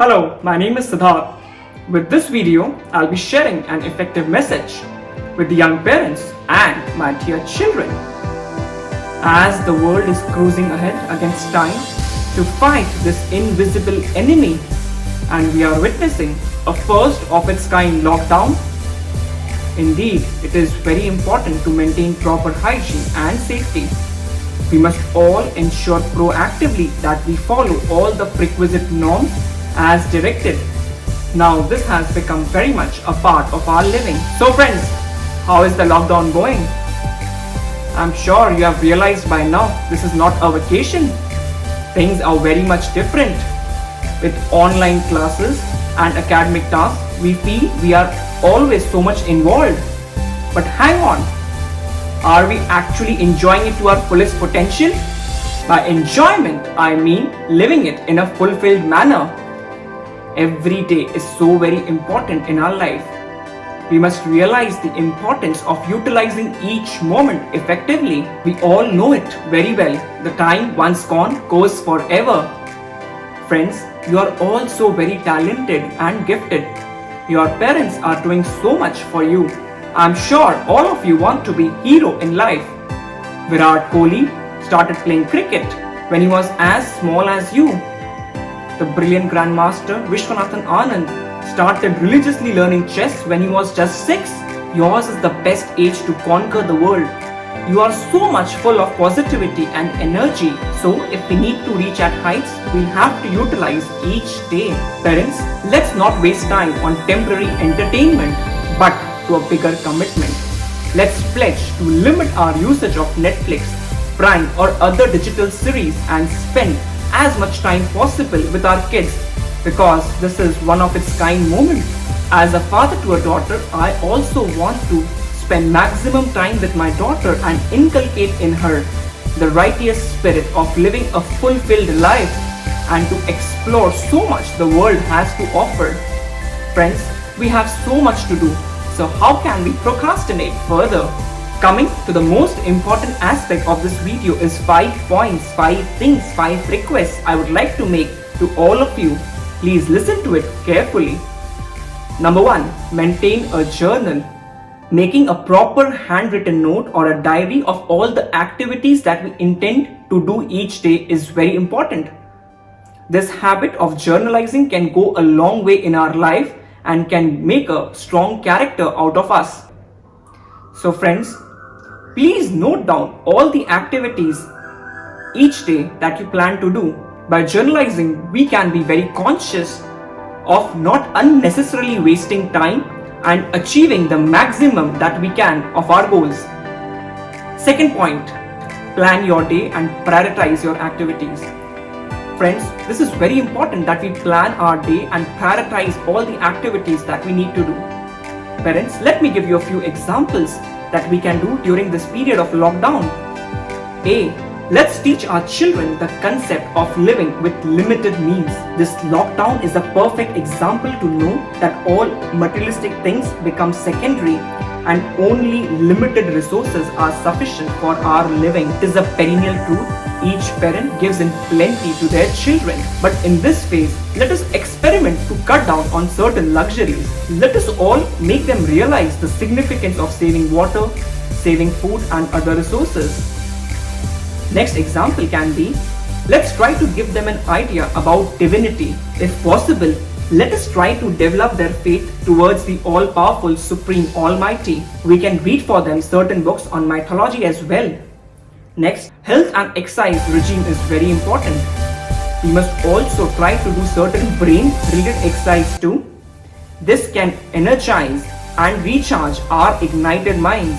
Hello, my name is Siddharth. With this video, I'll be sharing an effective message with the young parents and my dear children. As the world is cruising ahead against time to fight this invisible enemy, and we are witnessing a first of its kind lockdown, indeed, it is very important to maintain proper hygiene and safety. We must all ensure proactively that we follow all the prerequisite norms as directed. Now this has become very much a part of our living. So friends, how is the lockdown going? I'm sure you have realized by now this is not a vacation. Things are very much different. With online classes and academic tasks, we feel we are always so much involved. But hang on, are we actually enjoying it to our fullest potential? By enjoyment, I mean living it in a fulfilled manner. Every day is so very important in our life. We must realize the importance of utilizing each moment effectively. We all know it very well. The time once gone goes forever. Friends, you are all so very talented and gifted. Your parents are doing so much for you. I'm sure all of you want to be hero in life. Virat Kohli started playing cricket when he was as small as you. The brilliant Grandmaster Vishwanathan Anand started religiously learning chess when he was just 6. Yours is the best age to conquer the world. You are so much full of positivity and energy. So if we need to reach at heights, we'll have to utilize each day. Parents, let's not waste time on temporary entertainment, but to a bigger commitment. Let's pledge to limit our usage of Netflix, Prime or other digital series and spend as much time possible with our kids, because this is one of its kind moment. As a father to a daughter, I also want to spend maximum time with my daughter and inculcate in her the righteous spirit of living a fulfilled life and to explore so much the world has to offer. Friends, we have so much to do, so how can we procrastinate further? Coming to the most important aspect of this video is 5 points, 5 things, 5 requests I would like to make to all of you. Please listen to it carefully. Number 1. Maintain a journal. Making a proper handwritten note or a diary of all the activities that we intend to do each day is very important. This habit of journalizing can go a long way in our life and can make a strong character out of us. So friends, please note down all the activities each day that you plan to do. By journalizing, we can be very conscious of not unnecessarily wasting time and achieving the maximum that we can of our goals. Second point, plan your day and prioritize your activities. Friends, this is very important that we plan our day and prioritize all the activities that we need to do. Parents, let me give you a few examples that we can do during this period of lockdown. A. Let's teach our children the concept of living with limited means. This lockdown is a perfect example to know that all materialistic things become secondary and only limited resources are sufficient for our living. It is a perennial truth. Each parent gives in plenty to their children. But in this phase, let us experiment to cut down on certain luxuries. Let us all make them realize the significance of saving water, saving food and other resources. Next example can be, let's try to give them an idea about divinity. If possible, let us try to develop their faith towards the all-powerful Supreme Almighty. We can read for them certain books on mythology as well. Next, health and exercise regime is very important. We must also try to do certain brain-related exercise too. This can energize and recharge our ignited minds.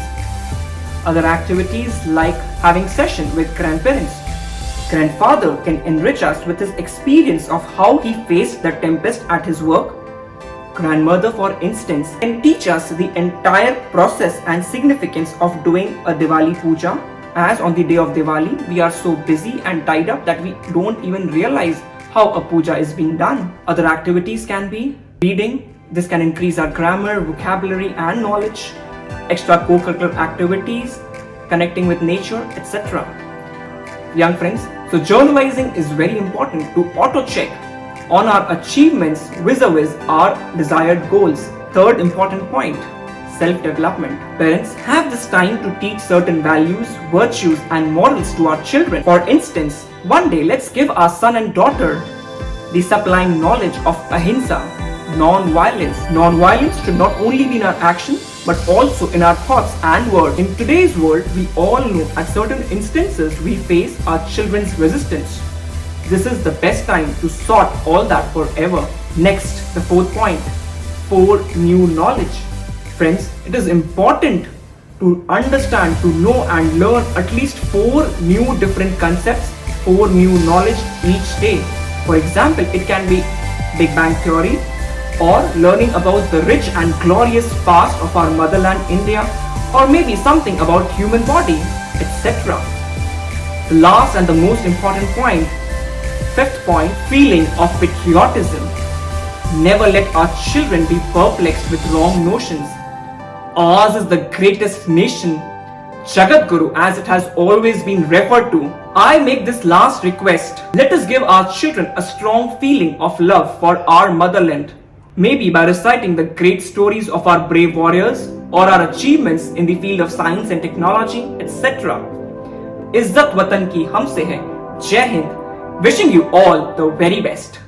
Other activities like having session with grandparents. Grandfather can enrich us with his experience of how he faced the tempest at his work. Grandmother, for instance, can teach us the entire process and significance of doing a Diwali puja. As on the day of Diwali, we are so busy and tied up that we don't even realize how a puja is being done. Other activities can be reading. This can increase our grammar, vocabulary and knowledge. Extra co-curricular activities, connecting with nature, etc. Young friends, so journalizing is very important to auto-check on our achievements vis-a-vis our desired goals. Third important point, self-development. Parents have this time to teach certain values, virtues and morals to our children. For instance, one day let's give our son and daughter the sublime knowledge of ahimsa, non-violence. Non-violence should not only be in our actions but also in our thoughts and words. In today's world, we all know at certain instances we face our children's resistance. This is the best time to sort all that forever. Next, the fourth point, 4 new knowledge. Friends, it is important to understand, to know and learn at least 4 new different concepts, 4 new knowledge each day. For example, it can be Big Bang Theory, or learning about the rich and glorious past of our motherland India, or maybe something about human body, etc. The last and the most important point, 5th point, feeling of patriotism. Never let our children be perplexed with wrong notions. Ours is the greatest nation, Jagat Guru, as it has always been referred to. I make this last request. Let us give our children a strong feeling of love for our motherland. Maybe by reciting the great stories of our brave warriors or our achievements in the field of science and technology, etc. Izzat Watan ki humse hai. Jai Hind. Wishing you all the very best.